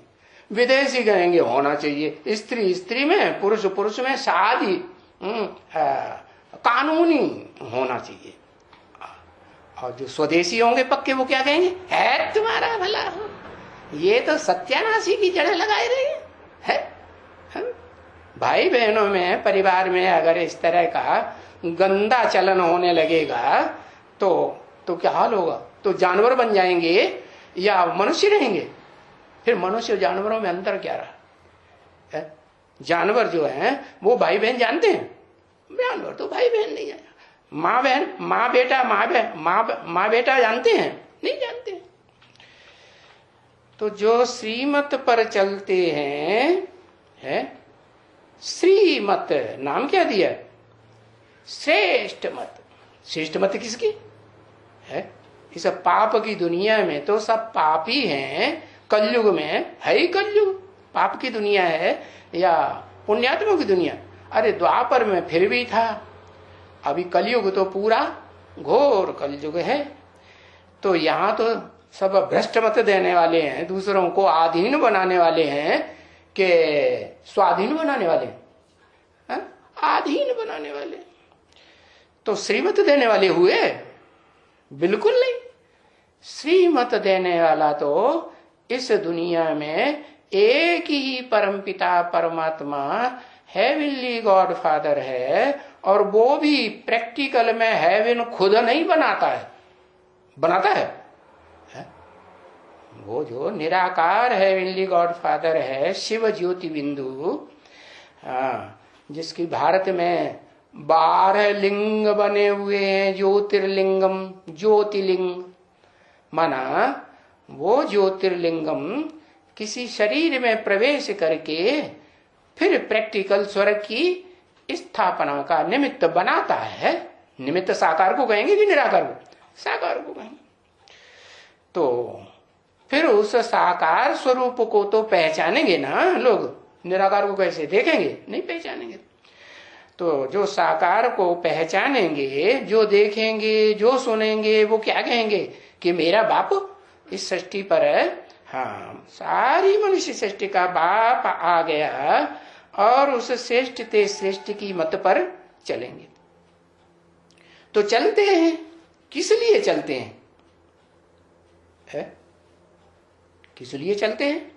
विदेशी कहेंगे होना चाहिए, स्त्री स्त्री में, पुरुष पुरुष में शादी कानूनी होना चाहिए। और जो स्वदेशी होंगे पक्के, वो क्या कहेंगे? है तुम्हारा भला हो, ये तो सत्यानाशी की जड़ें लगाए रहे हैं। भाई बहनों में, परिवार में अगर इस तरह का गंदा चलन होने लगेगा तो क्या हाल होगा? तो जानवर बन जाएंगे या मनुष्य रहेंगे? फिर मनुष्य और जानवरों में अंतर क्या रहा? जानवर जो है वो भाई बहन जानते हैं, जानवर तो भाई बहन नहीं जाना। माँ बहन, माँ बेटा, माँ बेटा जानते हैं? नहीं जानते। तो जो श्रीमत पर चलते हैं, है श्रीमत, नाम क्या दिया? श्रेष्ठ मत। श्रेष्ठ मत किसकी है? इस पाप की दुनिया में तो सब पापी हैं। कलयुग में है ही कलयुग, पाप की दुनिया है या पुण्यात्मा की दुनिया? अरे द्वापर में फिर भी था, अभी कलयुग तो पूरा घोर कलयुग है। तो यहाँ तो सब भ्रष्ट मत देने वाले हैं, दूसरों को आधीन बनाने वाले हैं कि स्वाधीन बनाने वाले हैं, आधीन बनाने वाले। तो श्रीमत देने वाले हुए? बिल्कुल नहीं। श्रीमत देने वाला तो इस दुनिया में एक ही परमपिता परमात्मा हेवनली गॉड फादर है, और वो भी प्रैक्टिकल में हेवन खुद नहीं बनाता है, बनाता है? वो जो निराकार हेवनली गॉड फादर है, शिव ज्योति बिंदु, जिसकी भारत में 12 लिंग बने हुए हैं, ज्योतिर्लिंगम, ज्योतिलिंग माना वो ज्योतिर्लिंगम किसी शरीर में प्रवेश करके फिर प्रैक्टिकल स्वर्ग की स्थापना का निमित्त बनाता है। निमित्त साकार को कहेंगे कि निराकार को? साकार को कहेंगे। तो फिर उस साकार स्वरूप को तो पहचानेंगे ना लोग, निराकार को कैसे देखेंगे? नहीं पहचानेंगे। तो जो साकार को पहचानेंगे, जो देखेंगे, जो सुनेंगे, वो क्या कहेंगे कि मेरा बाप इस सृष्टि पर है। हाँ, सारी मनुष्य सृष्टि का बाप आ गया, और उस श्रेष्ठ ते श्रेष्ठ की मत पर चलेंगे। तो चलते हैं, किस लिए चलते हैं? है? किस लिए चलते हैं?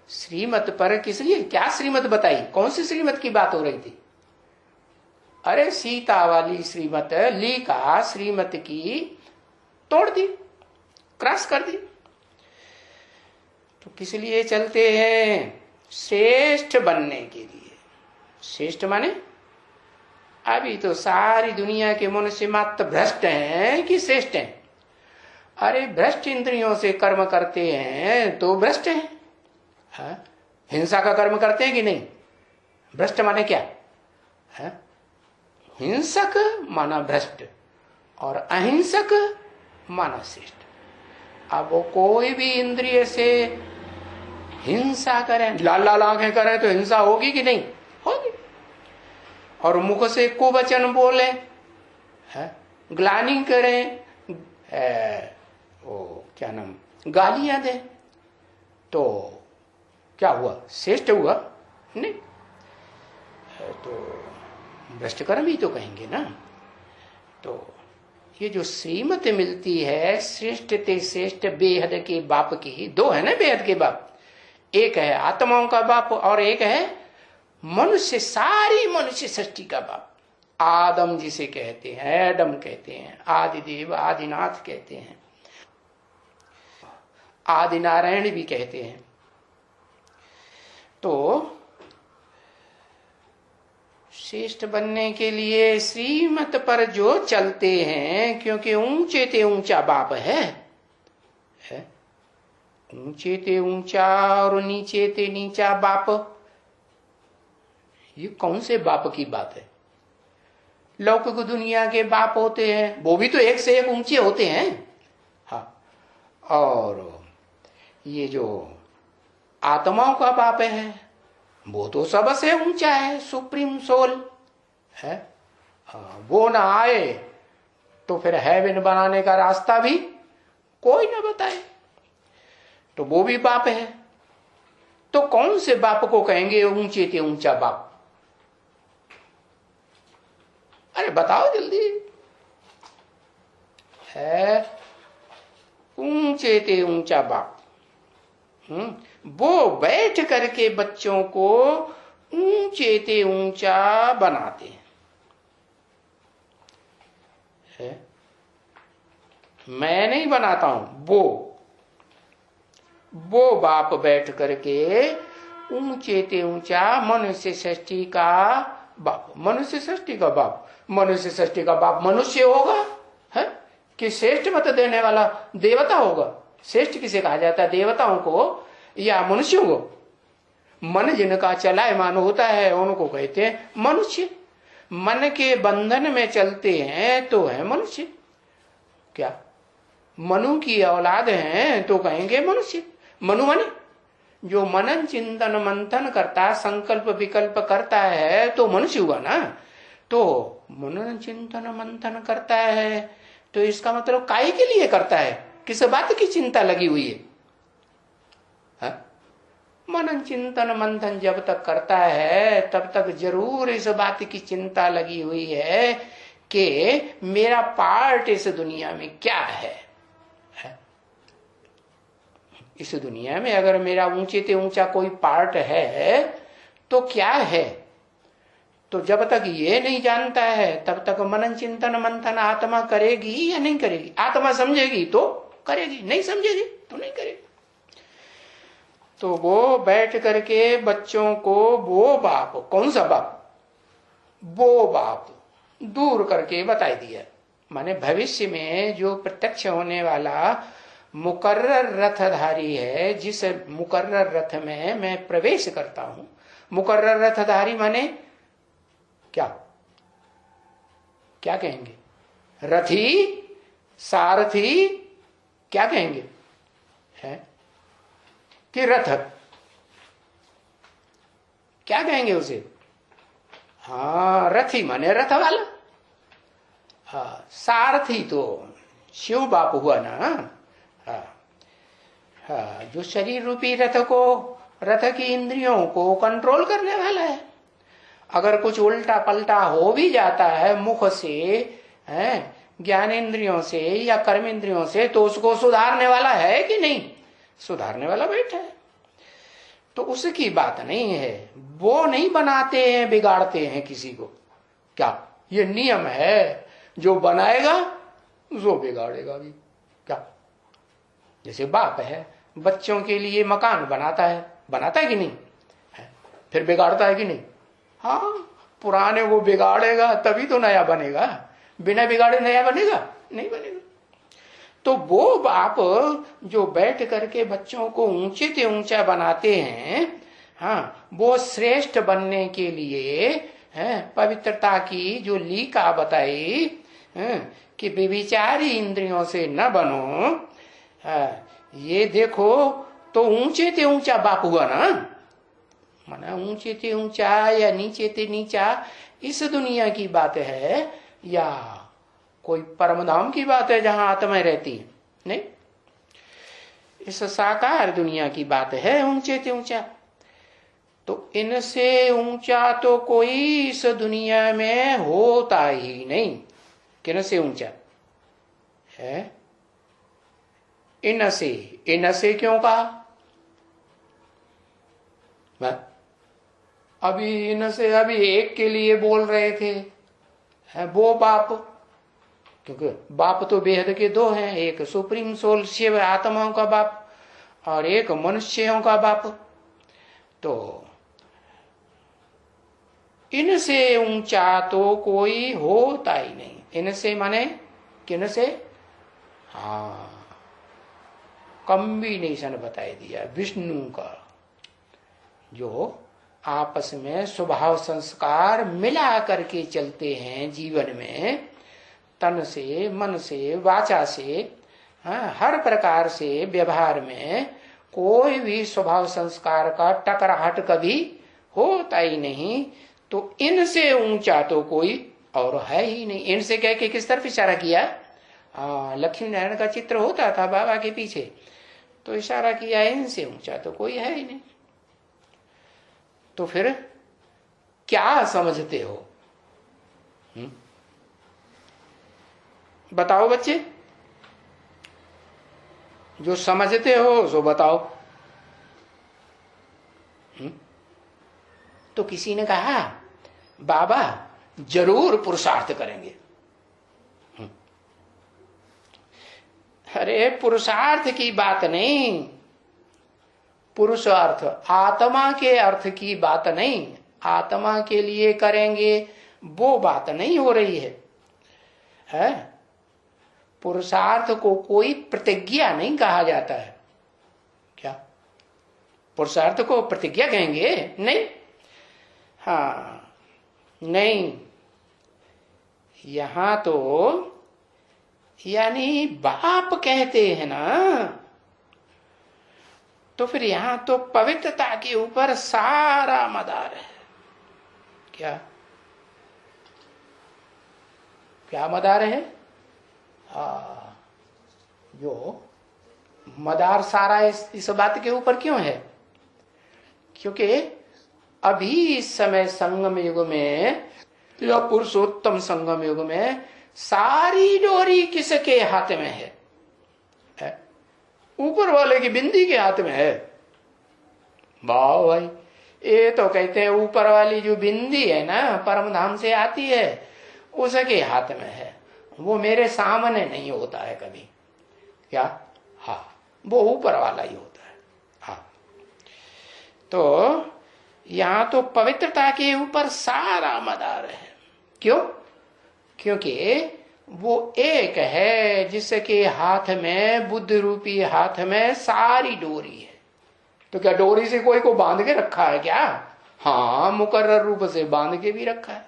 श्रीमत पर किस लिए? क्या श्रीमत बताई? कौन सी श्रीमत की बात हो रही थी? अरे सीता वाली श्रीमत, ली का श्रीमत की तोड़ दी, क्रॉस कर दी। तो किस लिए चलते हैं? श्रेष्ठ बनने के लिए। श्रेष्ठ माने अभी तो सारी दुनिया के मनुष्य मात्र भ्रष्ट हैं कि श्रेष्ठ हैं? अरे भ्रष्ट इंद्रियों से कर्म करते हैं तो भ्रष्ट हैं। हाँ? हिंसा का कर्म करते हैं कि नहीं? भ्रष्ट माने क्या है? हिंसक माना भ्रष्ट और अहिंसक माना श्रेष्ठ। अब वो कोई भी इंद्रिय से हिंसा करें, लाल लाल आंखें करें तो हिंसा होगी कि नहीं? होगी। और मुख से कुवचन बोले, ग्लानि करें, क्या नाम, गालियां दें, तो क्या हुआ? श्रेष्ठ हुआ? नहीं। तो भ्रष्ट कर्म ही तो कहेंगे ना। तो ये जो श्रीमत मिलती है श्रेष्ठ ते श्रेष्ठ बेहद के बाप की, दो है ना बेहद के बाप, एक है आत्माओं का बाप और एक है मनुष्य, सारी मनुष्य सृष्टि का बाप। आदम जिसे कहते हैं, एडम कहते हैं, आदिदेव आदिनाथ कहते हैं, आदि नारायण भी कहते हैं। तो श्रेष्ठ बनने के लिए श्रीमत पर जो चलते हैं, क्योंकि ऊंचे ते ऊंचा बाप है, ऊंचे ते ऊंचा और नीचे ते नीचा बाप। ये कौन से बाप की बात है? लौकिक दुनिया के बाप होते हैं, वो भी तो एक से एक ऊंचे होते हैं। हाँ, और ये जो आत्माओं का बाप है वो तो सबसे ऊंचा है, सुप्रीम सोल है। वो ना आए तो फिर हेवन बनाने का रास्ता भी कोई ना बताए, तो वो भी बाप है। तो कौन से बाप को कहेंगे ऊंचे ते ऊंचा बाप? अरे बताओ जल्दी। है ऊंचे ते ऊंचा बाप। वो बैठ करके बच्चों को ऊंचे ते ऊंचा बनाते हैं। मैं नहीं बनाता हूं, वो बाप बैठ करके ऊंचे ते ऊंचा मनुष्य सृष्टि का बाप, मनुष्य सृष्टि का बाप। मनुष्य सृष्टि का बाप मनुष्य होगा है कि श्रेष्ठ मत देने वाला देवता होगा? श्रेष्ठ किसे कहा जाता है, देवताओं को या मनुष्यों को? मन जिनका चलायमान होता है उनको कहते हैं मनुष्य। मन के बंधन में चलते हैं तो है मनुष्य। क्या मनु की औलाद हैं तो कहेंगे मनुष्य। मनु माने जो मनन चिंतन मंथन करता, संकल्प विकल्प करता है तो मनुष्य हुआ ना। तो मनन चिंतन मंथन करता है तो इसका मतलब काय के लिए करता है, किस बात की चिंता लगी हुई है? मनन चिंतन मंथन जब तक करता है तब तक जरूर इस बात की चिंता लगी हुई है कि मेरा पार्ट इस दुनिया में क्या है। इस दुनिया में अगर मेरा ऊंचे से ऊंचा कोई पार्ट है तो क्या है? तो जब तक ये नहीं जानता है तब तक मनन चिंतन मंथन आत्मा करेगी या नहीं करेगी? आत्मा समझेगी तो करेगी, नहीं समझेगी तो नहीं करेगी। तो वो बैठ करके बच्चों को वो बाप, कौन सा बाप? वो बाप दूर करके बता दिया। माने भविष्य में जो प्रत्यक्ष होने वाला मुकर्रर रथधारी है, जिस मुकर्रर रथ में मैं प्रवेश करता हूं। मुकर्रर रथधारी माने क्या क्या कहेंगे? रथी, सारथी, क्या कहेंगे? है कि रथ, क्या कहेंगे उसे? हाँ, रथी माने रथ वाला। हाँ, सारथी तो शिव बाप हुआ ना। हाँ, हाँ, जो शरीर रूपी रथ को, रथ की इंद्रियों को कंट्रोल करने वाला है। अगर कुछ उल्टा पलटा हो भी जाता है मुख से, है ज्ञान इंद्रियों से या कर्म इंद्रियों से, तो उसको सुधारने वाला है कि नहीं? सुधारने वाला बैठा है। तो उसकी बात नहीं है। वो नहीं बनाते हैं, बिगाड़ते हैं किसी को। क्या ये नियम है, जो बनाएगा वो बिगाड़ेगा भी। क्या जैसे बाप है बच्चों के लिए मकान बनाता है कि नहीं है? फिर बिगाड़ता है कि नहीं? हाँ, पुराने को बिगाड़ेगा तभी तो नया बनेगा, बिना बिगाड़े नया बनेगा? नहीं बनेगा। तो वो बाप जो बैठ करके बच्चों को ऊंचे से ऊंचा बनाते हैं, हाँ, वो श्रेष्ठ बनने के लिए पवित्रता की जो लीका बताई कि व्यभिचारी इंद्रियों से न बनो, ये देखो तो ऊंचे से ऊंचा बाप हुआ ना। माना ऊंचे से ऊंचा या नीचे से नीचा इस दुनिया की बात है या कोई परमधाम की बात है जहां आत्मा रहती है? नहीं, इस साकार दुनिया की बात है ऊंचे से ऊंचा। तो इनसे ऊंचा तो कोई इस दुनिया में होता ही नहीं। किनसे ऊंचा है? इनसे क्यों कहा? अभी इनसे अभी एक के लिए बोल रहे थे, है वो बाप, क्योंकि बाप तो बेहद के दो हैं, एक सुप्रीम सोल शिव आत्माओं का बाप और एक मनुष्यों का बाप। तो इनसे ऊंचा तो कोई होता ही नहीं। इनसे माने किनसे? हाँ, कॉम्बिनेशन बताई दिया विष्णु का, जो आपस में स्वभाव संस्कार मिला करके चलते हैं जीवन में, तन से, मन से, वाचा से, हर प्रकार से व्यवहार में कोई भी स्वभाव संस्कार का टकराहट कभी होता ही नहीं। तो इनसे ऊंचा तो कोई और है ही नहीं। इनसे कह के किस तरफ इशारा किया? लक्ष्मी नारायण का चित्र होता था बाबा के पीछे, तो इशारा किया इनसे ऊंचा तो कोई है ही नहीं। तो फिर क्या समझते हो? बताओ बच्चे, जो समझते हो सो बताओ। तो किसी ने कहा बाबा जरूर पुरुषार्थ करेंगे। अरे पुरुषार्थ की बात नहीं, पुरुषार्थ आत्मा के अर्थ की बात नहीं, आत्मा के लिए करेंगे, वो बात नहीं हो रही है? पुरुषार्थ को कोई प्रतिज्ञा नहीं कहा जाता है। क्या पुरुषार्थ को प्रतिज्ञा कहेंगे? नहीं। हाँ, नहीं, यहां तो यानी बाप कहते हैं ना, तो फिर यहां तो पवित्रता के ऊपर सारा मदार है। क्या क्या मदार है? जो मदार सारा इस बात के ऊपर क्यों है? क्योंकि अभी इस समय संगम युग में या पुरुषोत्तम संगम युग में सारी डोरी किसके हाथ में है? ऊपर वाले की बिंदी के हाथ में है। वाह भाई, ये तो कहते हैं ऊपर वाली जो बिंदी है ना, परम धाम से आती है, उसके हाथ में है। वो मेरे सामने नहीं होता है कभी। क्या? हाँ, वो ऊपर वाला ही होता है। हाँ, तो यहां तो पवित्रता के ऊपर सारा मदार है। क्यों? क्योंकि वो एक है जिसके हाथ में, बुद्ध रूपी हाथ में सारी डोरी है। तो क्या डोरी से कोई को बांध के रखा है क्या? हाँ, मुकर्रर रूप से बांध के भी रखा है।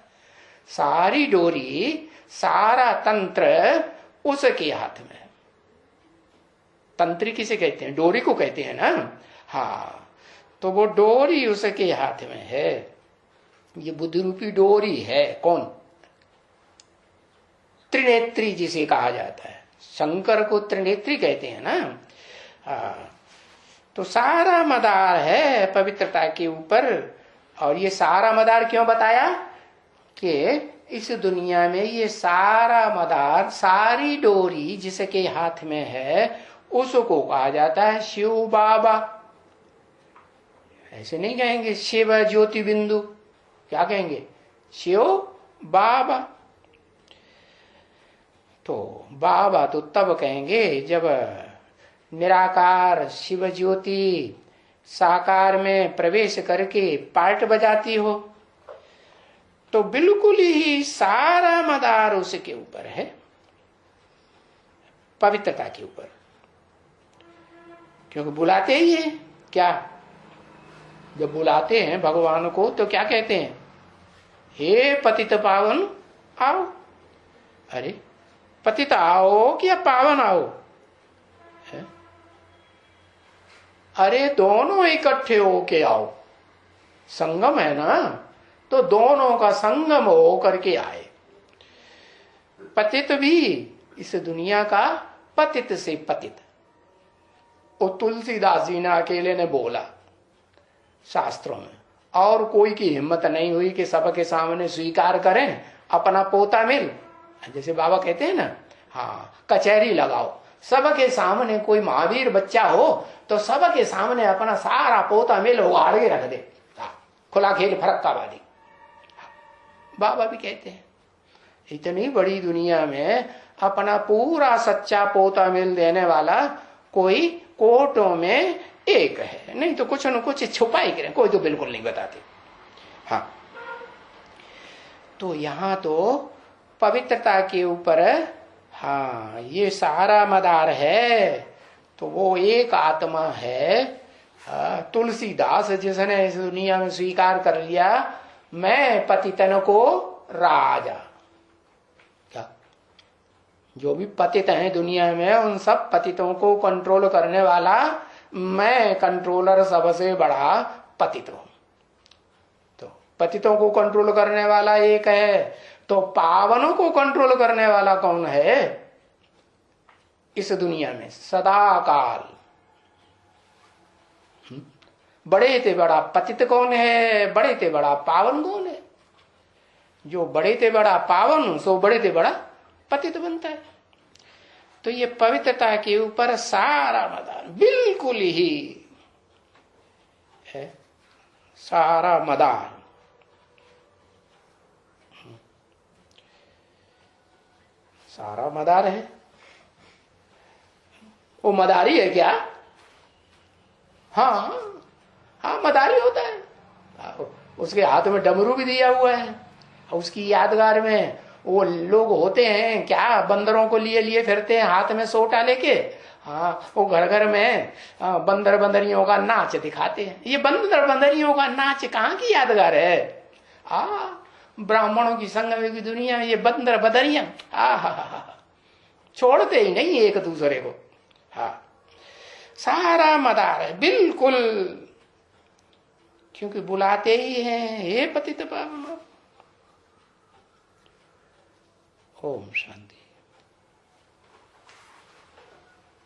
सारी डोरी, सारा तंत्र उसके हाथ में है। तंत्री किसे कहते हैं? डोरी को कहते हैं ना। हाँ, तो वो डोरी उसके हाथ में है। ये बुद्ध रूपी डोरी है। कौन? त्रिनेत्री जिसे कहा जाता है। शंकर को त्रिनेत्री कहते हैं ना। तो सारा मदार है पवित्रता के ऊपर। और ये सारा मदार क्यों बताया? कि इस दुनिया में ये सारा मदार, सारी डोरी जिसके हाथ में है, उसको कहा जाता है शिव बाबा। ऐसे नहीं कहेंगे शिव ज्योति बिंदु। क्या कहेंगे? शिव बाबा। तो बाबा तो तब कहेंगे जब निराकार शिव ज्योति साकार में प्रवेश करके पार्ट बजाती हो, तो बिल्कुल ही सारा मदार उसके ऊपर है, पवित्रता के ऊपर। क्योंकि बुलाते ही है। क्या? जब बुलाते हैं भगवान को तो क्या कहते हैं? हे पतित पावन आओ। अरे पतित आओ कि पावन आओ? है? अरे दोनों इकट्ठे होके आओ। संगम है ना, तो दोनों का संगम हो करके आए। पतित भी इस दुनिया का पतित से पतित। वो तुलसीदास जी ने अकेले ने बोला शास्त्रों में, और कोई की हिम्मत नहीं हुई कि सबके सामने स्वीकार करें अपना पोता मिल। जैसे बाबा कहते हैं ना, हाँ, कचहरी लगाओ, सबके सामने कोई महावीर बच्चा हो तो सबके सामने अपना सारा पोता मिल उगाड़ के रख दे। हाँ, खुला खेल फरक्का वाली। बाबा भी कहते हैं इतनी बड़ी दुनिया में अपना पूरा सच्चा पोता मिल देने वाला कोई कोटों में एक है, नहीं तो कुछ न कुछ छुपाई करें, कोई तो बिल्कुल नहीं बताते। हाँ, तो यहां तो पवित्रता के ऊपर, हाँ, ये सारा मदार है। तो वो एक आत्मा है। तुलसीदास जिसने इस दुनिया में स्वीकार कर लिया, मैं पतितन को राजा। क्या? जो भी पतित हैं दुनिया में, उन सब पतितों को कंट्रोल करने वाला मैं, कंट्रोलर सबसे बड़ा पतित हूं। तो पतितों को कंट्रोल करने वाला एक है, तो पावनों को कंट्रोल करने वाला कौन है इस दुनिया में? सदा काल। बड़े ते बड़ा पतित कौन है? बड़े ते बड़ा पावन कौन है? जो बड़े ते बड़ा पावन, सो बड़े ते बड़ा पतित बनता है। तो ये पवित्रता के ऊपर सारा मदार बिल्कुल ही है। सारा मदार सारा मदार है। वो मदारी है क्या? हाँ हाँ, मदारी होता है। उसके हाथ में डमरू भी दिया हुआ है। उसकी यादगार में वो लोग होते हैं क्या, बंदरों को लिए लिए फिरते हैं हाथ में सोटा लेके। हाँ, वो घर घर में बंदर बंदरियों का नाच दिखाते हैं। ये बंदर बंदरियों का नाच कहाँ की यादगार है? ब्राह्मणों की संगम की दुनिया में ये बंदर बंदरियां छोड़ते ही नहीं एक दूसरे को। हाँ, सारा मदार है बिल्कुल, क्योंकि बुलाते ही हैं हे पतित पावन। ओम शांति।